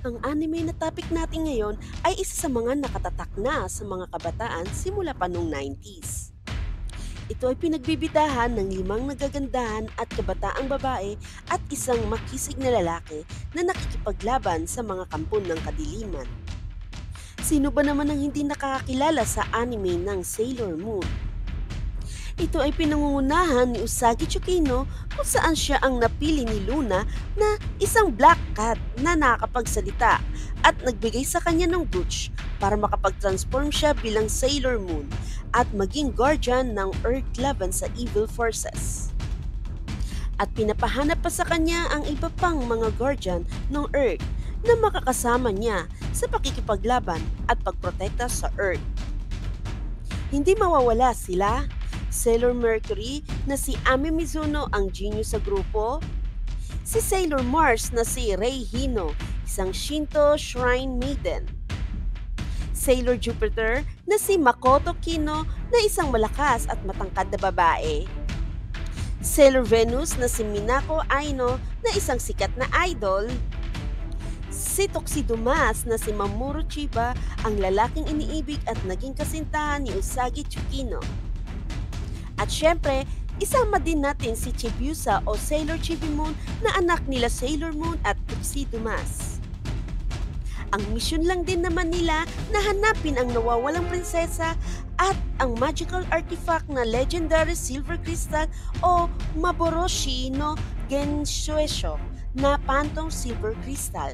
Ang anime na topic natin ngayon ay isa sa mga nakatatak na sa mga kabataan simula pa noong 90s. Ito ay pinagbibidahan ng 5 nagagandahan at kabataang babae at isang makisig na lalaki na nakikipaglaban sa mga kampon ng kadiliman. Sino ba naman ang hindi nakakakilala sa anime ng Sailor Moon? Ito ay pinangungunahan ni Usagi Tsukino kung saan siya ang napili ni Luna na isang black cat na nakakapagsalita at nagbigay sa kanya ng brooch para makapag-transform siya bilang Sailor Moon at maging guardian ng Earth laban sa evil forces. At pinapahanap pa sa kanya ang iba pang mga guardian ng Earth na makakasama niya sa pakikipaglaban at pagprotekta sa Earth. Hindi mawawala sila Sailor Mercury na si Ami Mizuno ang genius sa grupo, si Sailor Mars na si Rei Hino, isang Shinto shrine maiden, Sailor Jupiter na si Makoto Kino na isang malakas at matangkad na babae, Sailor Venus na si Minako Aino na isang sikat na idol, si Tuxedo Mask na si Mamoru Chiba ang lalaking iniibig at naging kasintahan ni Usagi Tsukino. At syempre, isama din natin si Chibiusa o Sailor Chibimon na anak nila Sailor Moon at Tuxedo Mask. Ang misyon lang din naman nila na hanapin ang nawawalang prinsesa at ang magical artifact na legendary silver crystal o Maboroshi no Genshuesho na Phantom Silver Crystal.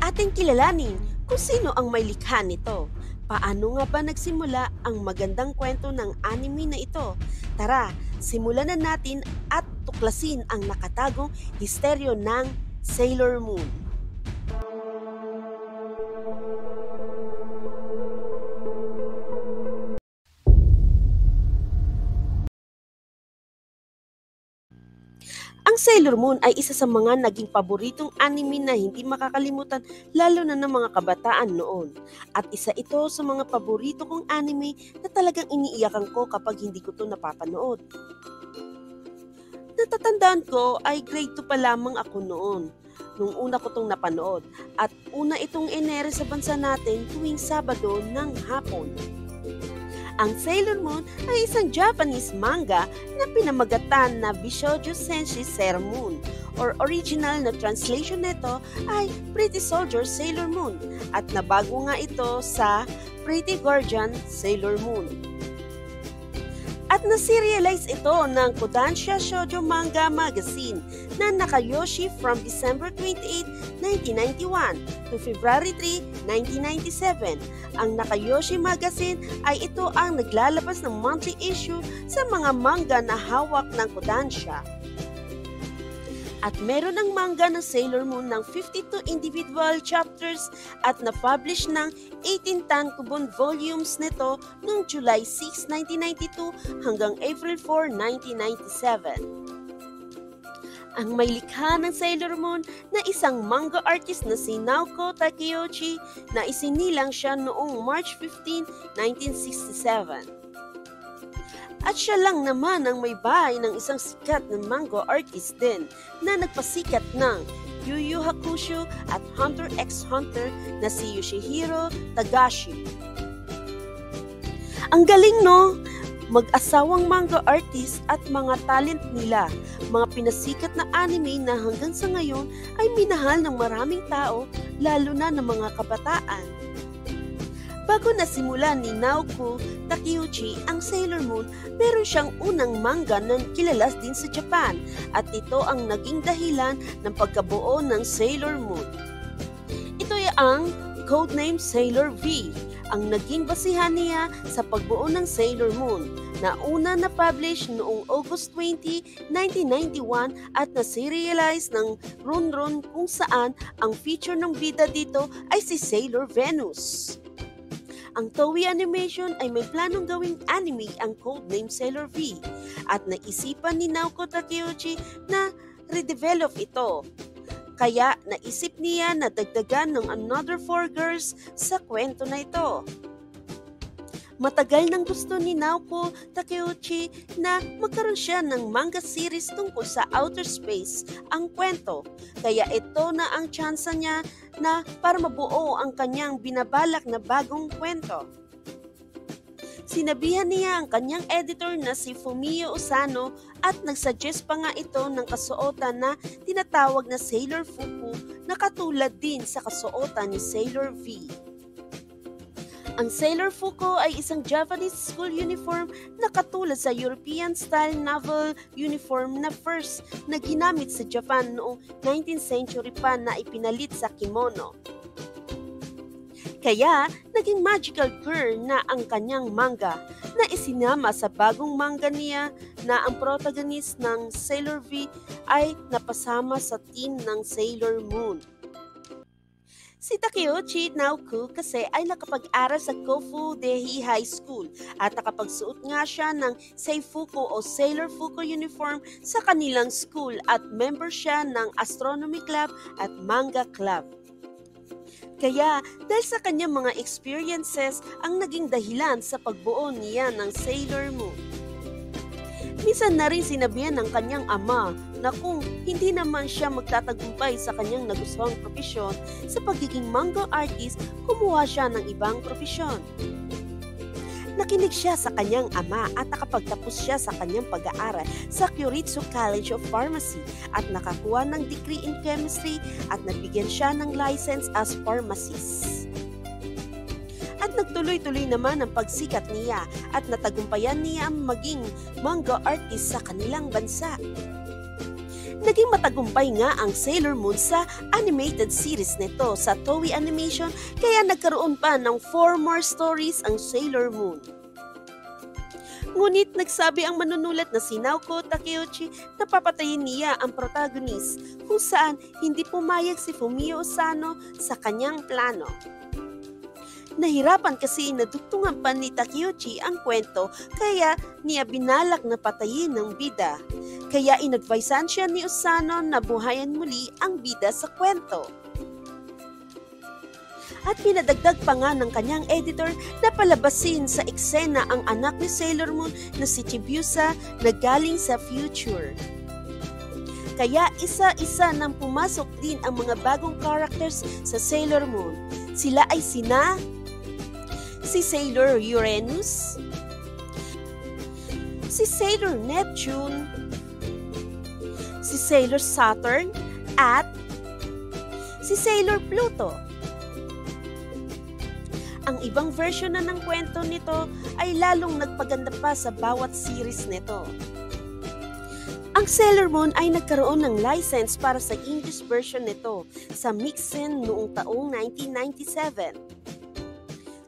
Ating kilalanin kung sino ang may likha nito. Paano nga ba nagsimula ang magandang kwento ng anime na ito? Tara, simulan na natin at tuklasin ang nakatagong misteryo ng Sailor Moon. Ang Sailor Moon ay isa sa mga naging paboritong anime na hindi makakalimutan lalo na ng mga kabataan noon. At isa ito sa mga paborito kong anime na talagang iniiyakan ko kapag hindi ko ito napapanood. Natatandaan ko ay grade 2 pa lamang ako noon nung una ko itong napanood at una itong enere sa bansa natin tuwing Sabado ng hapon. Ang Sailor Moon ay isang Japanese manga na pinamagatan na Bishoujo Senshi Sailor Moon or original na translation nito ay Pretty Soldier Sailor Moon at nabago nga ito sa Pretty Guardian Sailor Moon. At na-serialize ito ng Kodansha Shoujo Manga Magazine na nakayoshi from December 28, 1991 to February 3, 1997. Ang Nakayoshi Magazine ay ito ang naglalabas ng monthly issue sa mga manga na hawak ng Kodansha. At meron ang manga ng Sailor Moon ng 52 individual chapters at na-publish ng 18 tankobon volumes nito noong July 6, 1992 hanggang April 4, 1997. Ang may likha ng Sailor Moon na isang manga artist na si Naoko Takeuchi na isinilang siya noong March 15, 1967. At siya lang naman ang may bahay ng isang sikat na manga artist din na nagpasikat ng Yu Yu Hakusho at Hunter x Hunter na si Yoshihiro Tagashi. Ang galing no? Mag-asawang manga artist at mga talent nila, mga pinasikat na anime na hanggang sa ngayon ay minahal ng maraming tao, lalo na ng mga kabataan. Bago nasimulan ni Naoko Takeuchi ang Sailor Moon, meron siyang unang manga na kilala din sa Japan at ito ang naging dahilan ng pagkabuo ng Sailor Moon. Ito ay ang codename Sailor V, ang naging basihan niya sa pagbuo ng Sailor Moon na una na-publish noong August 20, 1991 at na-serialize ng Runrun kung saan ang feature ng bida dito ay si Sailor Venus. Ang Toei Animation ay may planong gawing anime ang codename Sailor V at naisipan ni Naoko Takeuchi na redevelop ito. Kaya naisip niya na dagdagan ng another 4 girls sa kwento na ito. Matagal nang gusto ni Naoko Takeuchi na magkaroon siya ng manga series tungkol sa outer space ang kwento. Kaya ito na ang tsansa niya na para mabuo ang kanyang binabalak na bagong kwento. Sinabihan niya ang kanyang editor na si Fumio Usano at nagsuggest pa nga ito ng kasuotan na tinatawag na Sailor Fuku na katulad din sa kasuotan ni Sailor V. Ang Sailor Fuku ay isang Japanese school uniform na katulad sa European-style naval uniform na first na ginamit sa Japan noong 19th century pa na ipinalit sa kimono. Kaya, naging magical girl na ang kanyang manga na isinama sa bagong manga niya na ang protagonist ng Sailor V ay napasama sa team ng Sailor Moon. Si Takeuchi Naoko kasi ay nakapag-aral sa Kofudehi High School at nakapagsuot nga siya ng Seifuku o Sailor Fuku uniform sa kanilang school at member siya ng Astronomy Club at Manga Club. Kaya dahil sa kanyang mga experiences ang naging dahilan sa pagbuo niya ng Sailor Moon. Minsan na rin sinabihan ng kanyang ama na kung hindi naman siya magtatagumpay sa kanyang nagustuhang propesyon sa pagiging manga artist, kumuha siya ng ibang propesyon. Nakinig siya sa kanyang ama at nakapagtapos siya sa kanyang pag-aaral sa Kyoritsu College of Pharmacy at nakakuha ng degree in chemistry at nabigyan siya ng license as pharmacist. At nagtuloy-tuloy naman ang pagsikat niya at natagumpayan niya ang maging manga artist sa kanilang bansa. Naging matagumpay nga ang Sailor Moon sa animated series nito sa Toei Animation kaya nagkaroon pa ng 4 more stories ang Sailor Moon. Ngunit nagsabi ang manunulat na si Naoko Takeuchi na papatayin niya ang protagonist kung saan hindi pumayag si Fumio Usano sa kanyang plano. Nahirapan kasi nadugtungan pa ni Takeuchi ang kwento kaya niya binalak na patayin ng bida. Kaya inadvisean siya ni Usano na buhayan muli ang bida sa kwento. At pinadagdag pa nga ng kanyang editor na palabasin sa eksena ang anak ni Sailor Moon na si Chibiusa na galing sa future. Kaya isa-isa nang pumasok din ang mga bagong characters sa Sailor Moon. Sila ay si Sailor Uranus, si Sailor Neptune, si Sailor Saturn, at si Sailor Pluto. Ang ibang version na ng kwento nito ay lalong nagpaganda pa sa bawat series nito. Ang Sailor Moon ay nagkaroon ng license para sa English version nito sa Mixin noong taong 1997.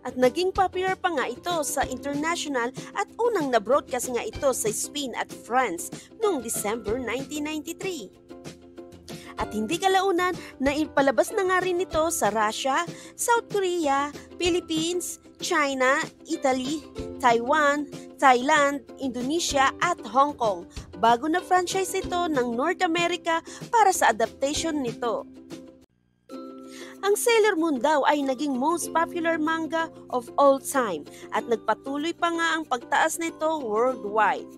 At naging popular pa nga ito sa international at unang na-broadcast nga ito sa Spain at France noong December 1993. At hindi kalaunan na ipalabas na nga rin ito sa Russia, South Korea, Philippines, China, Italy, Taiwan, Thailand, Indonesia at Hong Kong bago na franchise ito ng North America para sa adaptation nito. Ang Sailor Moon daw ay naging most popular manga of all time at nagpatuloy pa nga ang pagtaas nito worldwide.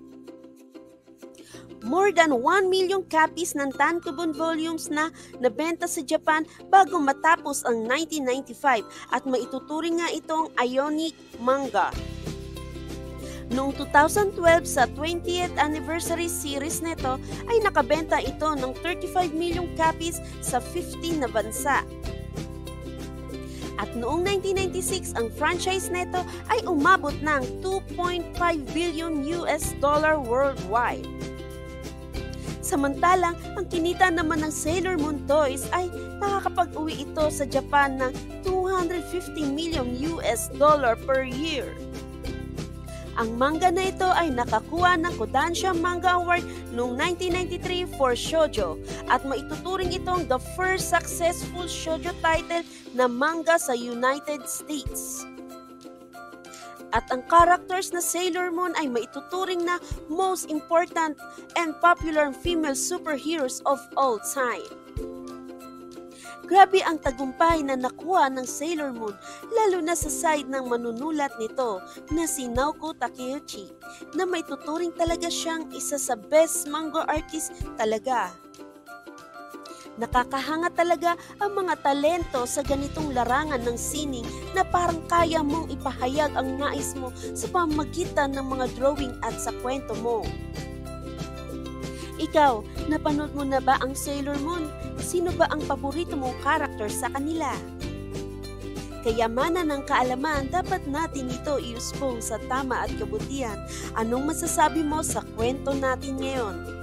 More than 1 million copies ng tankobon volumes na nabenta sa Japan bago matapos ang 1995 at maituturing nga itong ionic manga. Noong 2012 sa 20th anniversary series nito ay nakabenta ito ng 35 million copies sa 15 na bansa. At noong 1996, ang franchise nito ay umabot ng $2.5 billion worldwide. Samantalang, ang kinita naman ng Sailor Moon toys ay nakakapag-uwi ito sa Japan ng $250 million per year. Ang manga na ito ay nakakuha ng Kodansha Manga Award noong 1993 for shoujo at maituturing itong the first successful shoujo title na manga sa United States. At ang characters na Sailor Moon ay maituturing na most important and popular female superheroes of all time. Grabe ang tagumpay na nakuha ng Sailor Moon, lalo na sa side ng manunulat nito na si Naoko Takeuchi, na may tuturing talaga siyang isa sa best manga artist talaga. Nakakahanga talaga ang mga talento sa ganitong larangan ng sining na parang kaya mong ipahayag ang nais mo sa pamamagitan ng mga drawing at sa kwento mo. Ikaw, napanood mo na ba ang Sailor Moon? Sino ba ang paborito mong karakter sa kanila? Kayamanan ng kaalaman, dapat natin ito iusbong sa tama at kabutihan. Anong masasabi mo sa kwento natin ngayon?